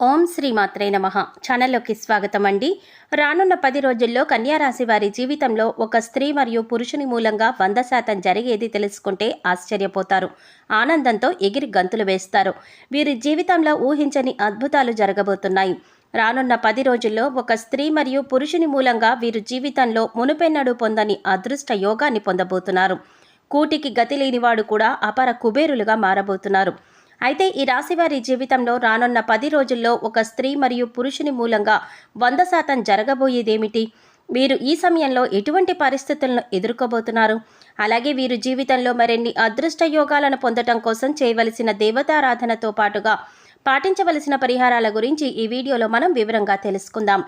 ఓం శ్రీ మాత్రే నమః. ఛానల్లోకి స్వాగతం అండి. రానున్న 10 రోజుల్లో కన్యా రాశి వారి జీవితంలో ఒక స్త్రీ మరియు పురుషుని మూలంగా 100% జరిగేది తెలుసుకుంటే ఆశ్చర్యపోతారు. ఆనందంతో ఎగిరి గంతులు వేస్తారు. వీరి జీవితంలో ఊహించని అద్భుతాలు జరగబోతున్నాయి. రానున్న 10 రోజుల్లో ఒక స్త్రీ మరియు పురుషుని మూలంగా వీరు జీవితంలో మునుపెన్నడూ పొందని అదృష్ట యోగాన్ని పొందబోతున్నారు. కూటికి గతి లేనివాడు కూడా అపర కుబేరులుగా మారబోతున్నారు. అయితే ఈ రాశివారి జీవితంలో రానున్న 10 రోజుల్లో ఒక స్త్రీ మరియు పురుషుని మూలంగా 100% జరగబోయేదేమిటి? వీరు ఈ సమయంలో ఎటువంటి పరిస్థితులను ఎదుర్కోబోతున్నారు? అలాగే వీరు జీవితంలో మరిన్ని అదృష్ట యోగాలను పొందటం కోసం చేయవలసిన దేవతారాధనతో పాటుగా పాటించవలసిన పరిహారాల గురించి ఈ వీడియోలో మనం వివరంగా తెలుసుకుందాం.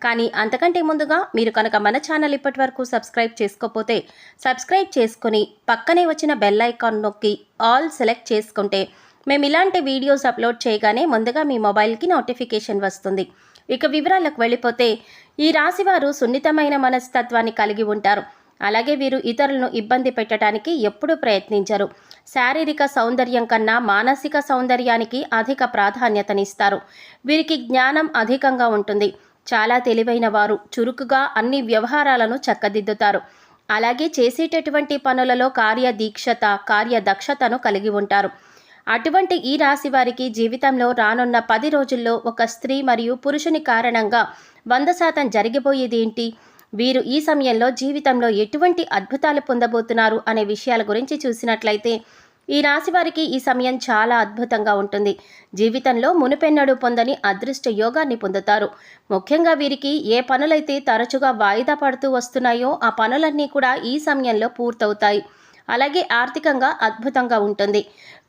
కానీ అంతకంటే ముందుగా మీరు కనుక మన ఛానల్ ఇప్పటివరకు సబ్స్క్రైబ్ చేసుకోకపోతే సబ్స్క్రైబ్ చేసుకుని పక్కనే వచ్చిన బెల్ ఐకాన్ నొక్కి ఆల్ సెలెక్ట్ చేసుకుంటే మేము ఇలాంటి వీడియోస్ అప్లోడ్ చేయగానే ముందుగా మీ మొబైల్కి నోటిఫికేషన్ వస్తుంది. ఇక వివరాలకు వెళ్ళిపోతే ఈ రాశివారు సున్నితమైన మనస్తత్వాన్ని కలిగి ఉంటారు. అలాగే వీరు ఇతరులను ఇబ్బంది పెట్టడానికి ఎప్పుడూ ప్రయత్నించరు. శారీరక సౌందర్యం కన్నా మానసిక సౌందర్యానికి అధిక ప్రాధాన్యతనిస్తారు. వీరికి జ్ఞానం అధికంగా ఉంటుంది. చాలా తెలివైన వారు చురుకుగా అన్ని వ్యవహారాలను చక్కదిద్దుతారు. అలాగే చేసేటటువంటి పనులలో కార్యదీక్షత కార్యదక్షతను కలిగి ఉంటారు. అటువంటి ఈ రాశి వారికి జీవితంలో రానున్న 10 రోజుల్లో ఒక స్త్రీ మరియు పురుషుని కారణంగా 100% జరిగిపోయేది ఏంటి? వీరు ఈ సమయంలో జీవితంలో ఎటువంటి అద్భుతాలు పొందబోతున్నారు అనే విషయాల గురించి చూసినట్లయితే ఈ రాశి వారికి ఈ సమయం చాలా అద్భుతంగా ఉంటుంది. జీవితంలో మునుపెన్నడూ పొందని అదృష్ట యోగాన్ని పొందుతారు. ముఖ్యంగా వీరికి ఏ పనులైతే తరచుగా వాయిదా పడుతూ వస్తున్నాయో ఆ పనులన్నీ కూడా ఈ సమయంలో పూర్తవుతాయి. అలాగే ఆర్థికంగా అద్భుతంగా ఉంటుంది.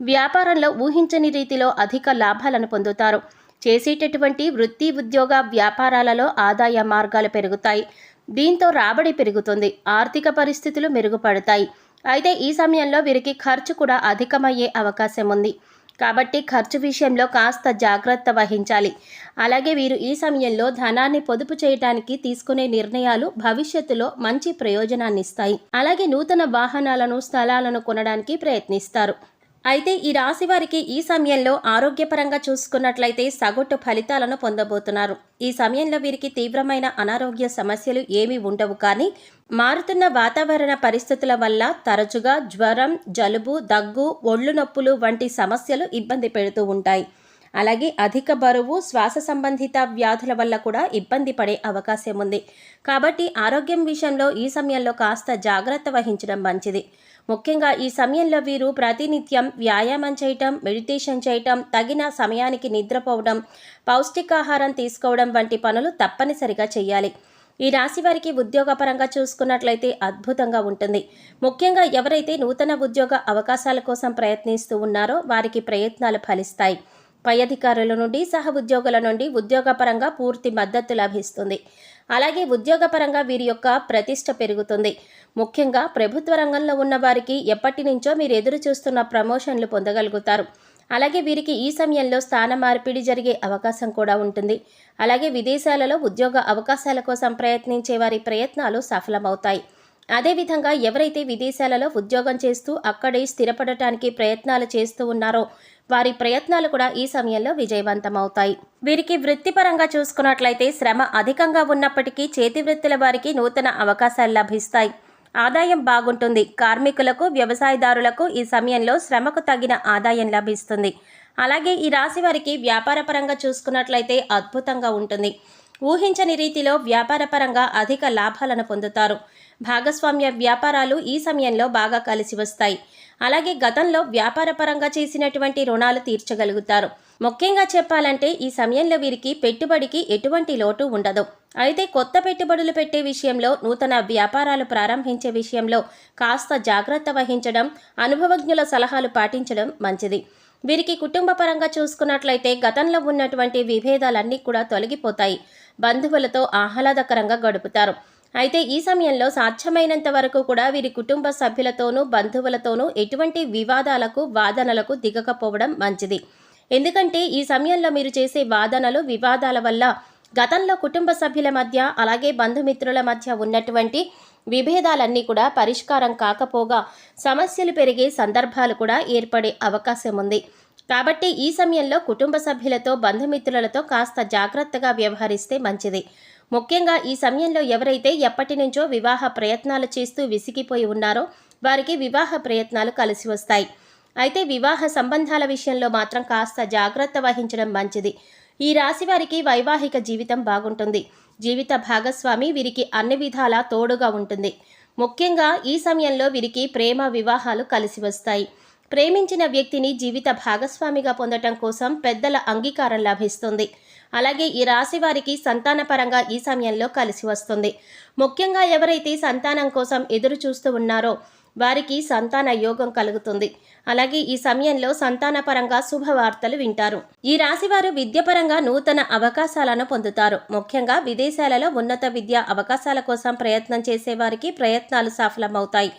వ్యాపారంలో ఊహించని రీతిలో అధిక లాభాలను పొందుతారు. చేసేటటువంటి వృత్తి ఉద్యోగ వ్యాపారాలలో ఆదాయ మార్గాలు పెరుగుతాయి. దీంతో రాబడి పెరుగుతుంది. ఆర్థిక పరిస్థితులు మెరుగుపడతాయి. అయితే ఈ సమయంలో వీరికి ఖర్చు కూడా అధికమయ్యే అవకాశం ఉంది. కాబట్టి ఖర్చు విషయంలో కాస్త జాగ్రత్త వహించాలి. అలాగే వీరు ఈ సమయంలో ధనాన్ని పొదుపు చేయడానికి తీసుకునే నిర్ణయాలు భవిష్యత్తులో మంచి ప్రయోజనాన్ని ఇస్తాయి. అలాగే నూతన వాహనాలను స్థలాలను కొనడానికి ప్రయత్నిస్తారు. అయితే ఈ రాశి వారికి ఈ సమయంలో ఆరోగ్యపరంగా చూసుకున్నట్లయితే సగటు ఫలితాలను పొందబోతున్నారు. ఈ సమయంలో వీరికి తీవ్రమైన అనారోగ్య సమస్యలు ఏమీ ఉండవు. కానీ మారుతున్న వాతావరణ పరిస్థితుల వల్ల తరచుగా జ్వరం, జలుబు, దగ్గు, ఒళ్ళు నొప్పులు వంటి సమస్యలు ఇబ్బంది పెడుతూ ఉంటాయి. అలాగే అధిక బరువు, శ్వాస సంబంధిత వ్యాధుల వల్ల కూడా ఇబ్బంది పడే అవకాశం ఉంది. కాబట్టి ఆరోగ్యం విషయంలో ఈ సమయంలో కాస్త జాగ్రత్త వహించడం మంచిది. ముఖ్యంగా ఈ సమయంలో వీరు ప్రతినిత్యం వ్యాయామం చేయటం, మెడిటేషన్ చేయటం, తగిన సమయానికి నిద్రపోవడం, పౌష్టికాహారం తీసుకోవడం వంటి పనులు తప్పనిసరిగా చేయాలి. ఈ రాశి వారికి ఉద్యోగపరంగా చూసుకున్నట్లయితే అద్భుతంగా ఉంటుంది. ముఖ్యంగా ఎవరైతే నూతన ఉద్యోగ అవకాశాల కోసం ప్రయత్నిస్తూ ఉన్నారో వారికి ప్రయత్నాలు ఫలిస్తాయి. పై అధికారుల నుండి సహ ఉద్యోగుల నుండి ఉద్యోగపరంగా పూర్తి మద్దతు లభిస్తుంది. అలాగే ఉద్యోగపరంగా వీరి యొక్క ప్రతిష్ట పెరుగుతుంది. ముఖ్యంగా ప్రభుత్వ రంగంలో ఉన్న వారికి ఎప్పటి నుంచో మీరు ఎదురు చూస్తున్న ప్రమోషన్లు పొందగలుగుతారు. అలాగే వీరికి ఈ సమయంలో స్థాన మార్పిడి జరిగే అవకాశం కూడా ఉంటుంది. అలాగే విదేశాలలో ఉద్యోగ అవకాశాల కోసం ప్రయత్నించే వారి ప్రయత్నాలు సఫలమవుతాయి. అదేవిధంగా ఎవరైతే విదేశాలలో ఉద్యోగం చేస్తూ అక్కడే స్థిరపడటానికి ప్రయత్నాలు చేస్తూ ఉన్నారో వారి ప్రయత్నాలు కూడా ఈ సమయంలో విజయవంతమవుతాయి. వీరికి వృత్తిపరంగా చూసుకున్నట్లయితే శ్రమ అధికంగా ఉన్నప్పటికీ చేతి వృత్తుల వారికి నూతన అవకాశాలు లభిస్తాయి. ఆదాయం బాగుంటుంది. కార్మికులకు, వ్యవసాయదారులకు ఈ సమయంలో శ్రమకు తగిన ఆదాయం లభిస్తుంది. అలాగే ఈ రాశి వారికి వ్యాపారపరంగా చూసుకున్నట్లయితే అద్భుతంగా ఉంటుంది. ఊహించని రీతిలో వ్యాపారపరంగా అధిక లాభాలను పొందుతారు. భాగస్వామ్య వ్యాపారాలు ఈ సమయంలో బాగా కలిసి వస్తాయి. అలాగే గతంలో వ్యాపారపరంగా చేసినటువంటి రుణాలు తీర్చగలుగుతారు. ముఖ్యంగా చెప్పాలంటే ఈ సమయంలో వీరికి పెట్టుబడికి ఎటువంటి లోటు ఉండదు. అయితే కొత్త పెట్టుబడులు పెట్టే విషయంలో, నూతన వ్యాపారాలు ప్రారంభించే విషయంలో కాస్త జాగ్రత్త వహించడం, అనుభవజ్ఞుల సలహాలు పాటించడం మంచిది. వీరికి కుటుంబ పరంగా చూసుకున్నట్లయితే గతంలో ఉన్నటువంటి విభేదాలన్నీ కూడా తొలగిపోతాయి. బంధువులతో ఆహ్లాదకరంగా గడుపుతారు. అయితే ఈ సమయంలో సాధ్యమైనంత వరకు కూడా వీరి కుటుంబ సభ్యులతోనూ బంధువులతోనూ ఎటువంటి వివాదాలకు, వాదనలకు దిగకపోవడం మంచిది. ఎందుకంటే ఈ సమయంలో మీరు చేసే వాదనలు, వివాదాల వల్ల గతంలో కుటుంబ సభ్యుల మధ్య అలాగే బంధుమిత్రుల మధ్య ఉన్నటువంటి విభేదాలన్నీ కూడా పరిష్కారం కాకపోగా సమస్యలు పెరిగే సందర్భాలు కూడా ఏర్పడే అవకాశం ఉంది. కాబట్టి ఈ సమయంలో కుటుంబ సభ్యులతో బంధుమిత్రులతో కాస్త జాగ్రత్తగా వ్యవహరిస్తే మంచిది. ముఖ్యంగా ఈ సమయంలో ఎవరైతే ఎప్పటి నుంచో వివాహ ప్రయత్నాలు చేస్తూ విసిగిపోయి ఉన్నారో వారికి వివాహ ప్రయత్నాలు కలిసి వస్తాయి. అయితే వివాహ సంబంధాల విషయంలో మాత్రం కాస్త జాగ్రత్త వహించడం మంచిది. ఈ రాశి వారికి వైవాహిక జీవితం బాగుంటుంది. జీవిత భాగస్వామి వీరికి అన్ని విధాలా తోడుగా ఉంటుంది. ముఖ్యంగా ఈ సమయంలో వీరికి ప్రేమ వివాహాలు కలిసి వస్తాయి. ప్రేమించిన వ్యక్తిని జీవిత భాగస్వామిగా పొందటం కోసం పెద్దల అంగీకారం లభిస్తుంది. అలాగే ఈ రాశి వారికి సంతానపరంగా ఈ సమయంలో కలిసి వస్తుంది. ముఖ్యంగా ఎవరైతే సంతానం కోసం ఎదురు చూస్తూ ఉన్నారో వారికి సంతాన యోగం కలుగుతుంది. అలాగే ఈ సమయంలో సంతానపరంగా శుభవార్తలు వింటారు. ఈ రాశివారు విద్యపరంగా నూతన అవకాశాలను పొందుతారు. ముఖ్యంగా విదేశాలలో ఉన్నత విద్యా అవకాశాల కోసం ప్రయత్నం చేసేవారికి ప్రయత్నాలు సఫలమవుతాయి.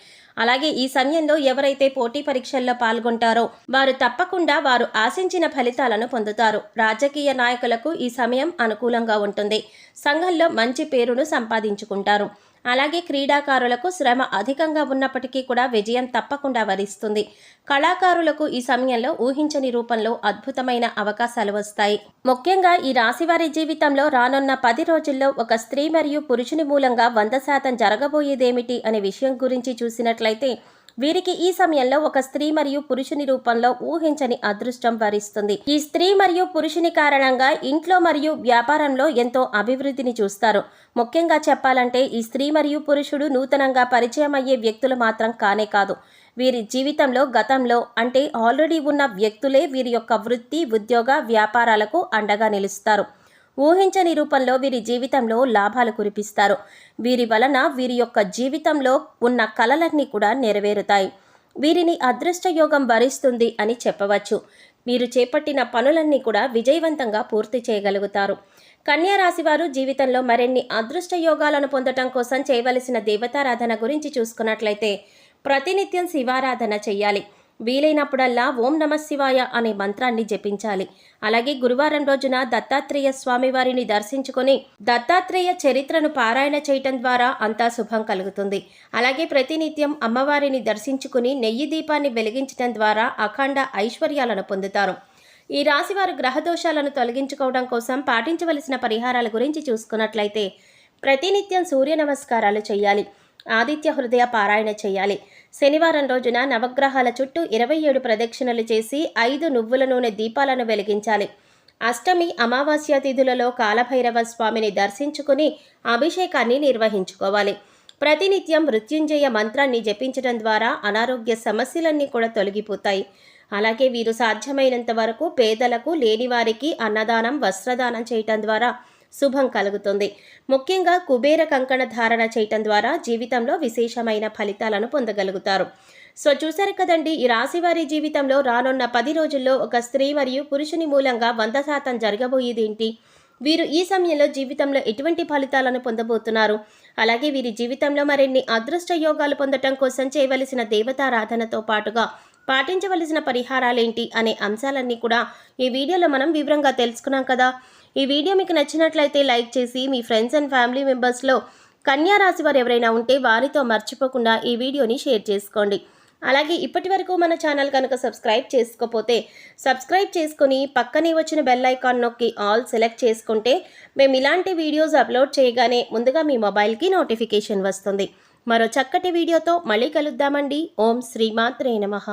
అలాగే ఈ సమయంలో ఎవరైతే పోటీ పరీక్షల్లో పాల్గొంటారో వారు తప్పకుండా వారు ఆశించిన ఫలితాలను పొందుతారు. రాజకీయ నాయకులకు ఈ సమయం అనుకూలంగా ఉంటుంది. సంఘంలో మంచి పేరును సంపాదించుకుంటారు. అలాగే క్రీడాకారులకు శ్రమ అధికంగా ఉన్నప్పటికీ కూడా విజయం తప్పకుండా వరిస్తుంది. కళాకారులకు ఈ సమయంలో ఊహించని రూపంలో అద్భుతమైన అవకాశాలు వస్తాయి. ముఖ్యంగా ఈ రాశివారి జీవితంలో రానున్న 10 రోజుల్లో ఒక స్త్రీ మరియు పురుషుని మూలంగా 100% జరగబోయేదేమిటి అనే విషయం గురించి చూసినట్లయితే వీరికి ఈ సమయంలో ఒక స్త్రీ మరియు పురుషుని రూపంలో ఊహించని అదృష్టం వరిస్తుంది. ఈ స్త్రీ మరియు పురుషుని కారణంగా ఇంట్లో మరియు వ్యాపారంలో ఎంతో అభివృద్ధిని చూస్తారు. ముఖ్యంగా చెప్పాలంటే ఈ స్త్రీ మరియు పురుషుడు నూతనంగా పరిచయం అయ్యే వ్యక్తులు మాత్రం కానే కాదు. వీరి జీవితంలో గతంలో అంటే ఆల్రెడీ ఉన్న వ్యక్తులే వీరి యొక్క వృత్తి, ఉద్యోగ, వ్యాపారాలకు అండగా నిలుస్తారు. ఊహించని రూపంలో వీరి జీవితంలో లాభాలు కురిపిస్తారు. వీరి వలన వీరి యొక్క జీవితంలో ఉన్న కలలన్నీ కూడా నెరవేరుతాయి. వీరిని అదృష్ట యోగం వరిస్తుంది అని చెప్పవచ్చు. వీరు చేపట్టిన పనులన్నీ కూడా విజయవంతంగా పూర్తి చేయగలుగుతారు. కన్యా రాశివారు జీవితంలో మరిన్ని అదృష్ట యోగాలను పొందటం కోసం చేయవలసిన దేవతారాధన గురించి చూసుకున్నట్లయితే ప్రతినిత్యం శివారాధన చెయ్యాలి. వీలైనప్పుడల్లా ఓం నమః శివాయ అనే మంత్రాన్ని జపించాలి. అలాగే గురువారం రోజున దత్తాత్రేయ స్వామివారిని దర్శించుకొని దత్తాత్రేయ చరిత్రను పారాయణ చేయటం ద్వారా అంతా శుభం కలుగుతుంది. అలాగే ప్రతినిత్యం అమ్మవారిని దర్శించుకుని నెయ్యి దీపాన్ని వెలిగించడం ద్వారా అఖండ ఐశ్వర్యాలను పొందుతారు. ఈ రాశివారు గ్రహదోషాలను తొలగించుకోవడం కోసం పాటించవలసిన పరిహారాల గురించి చూసుకున్నట్లయితే ప్రతినిత్యం సూర్య నమస్కారాలు చేయాలి. ఆదిత్య హృదయ పారాయణ చేయాలి. శనివారం రోజున నవగ్రహాల చుట్టూ 27 ప్రదక్షిణలు చేసి 5 నువ్వుల నూనె దీపాలను వెలిగించాలి. అష్టమి అమావాస్య తిథులలో కాలభైరవ స్వామిని దర్శించుకుని అభిషేకాన్ని నిర్వహించుకోవాలి. ప్రతినిత్యం మృత్యుంజయ మంత్రాన్ని జపించడం ద్వారా అనారోగ్య సమస్యలన్నీ కూడా తొలగిపోతాయి. అలాగే వీరు సాధ్యమైనంత వరకు పేదలకు, లేనివారికి అన్నదానం, వస్త్రదానం చేయటం ద్వారా శుభం కలుగుతుంది. ముఖ్యంగా కుబేర కంకణ ధారణ చేయటం ద్వారా జీవితంలో విశేషమైన ఫలితాలను పొందగలుగుతారు. సో చూశారు కదండి, ఈ రాశివారి జీవితంలో రానున్న 10 రోజుల్లో ఒక స్త్రీ మరియు పురుషుని మూలంగా 100% జరగబోయేదేంటి, వీరు ఈ సమయంలో జీవితంలో ఎటువంటి ఫలితాలను పొందబోతున్నారు, అలాగే వీరి జీవితంలో మరిన్ని అదృష్ట యోగాలు పొందటం కోసం చేయవలసిన దేవతారాధనతో పాటుగా పాటించవలసిన పరిహారాలేంటి అనే అంశాలన్నీ కూడా ఈ వీడియోలో మనం వివరంగా తెలుసుకున్నాం కదా. ఈ వీడియో మీకు నచ్చినట్లయితే లైక్ చేసి మీ ఫ్రెండ్స్ అండ్ ఫ్యామిలీ మెంబర్స్లో కన్యా రాశి వారు ఎవరైనా ఉంటే వారితో మర్చిపోకుండా ఈ వీడియోని షేర్ చేసుకోండి. అలాగే ఇప్పటి వరకు మన ఛానల్ కనుక సబ్స్క్రైబ్ చేసుకోకపోతే సబ్స్క్రైబ్ చేసుకొని పక్కనే వచ్చిన బెల్ ఐకాన్ నొక్కి ఆల్ సెలెక్ట్ చేసుకుంటే మేము ఇలాంటి వీడియోస్ అప్లోడ్ చేయగానే ముందుగా మీ మొబైల్కి నోటిఫికేషన్ వస్తుంది. మరో చక్కటి వీడియోతో మళ్ళీ కలుద్దామండి. ఓం శ్రీమాత్రే నమః.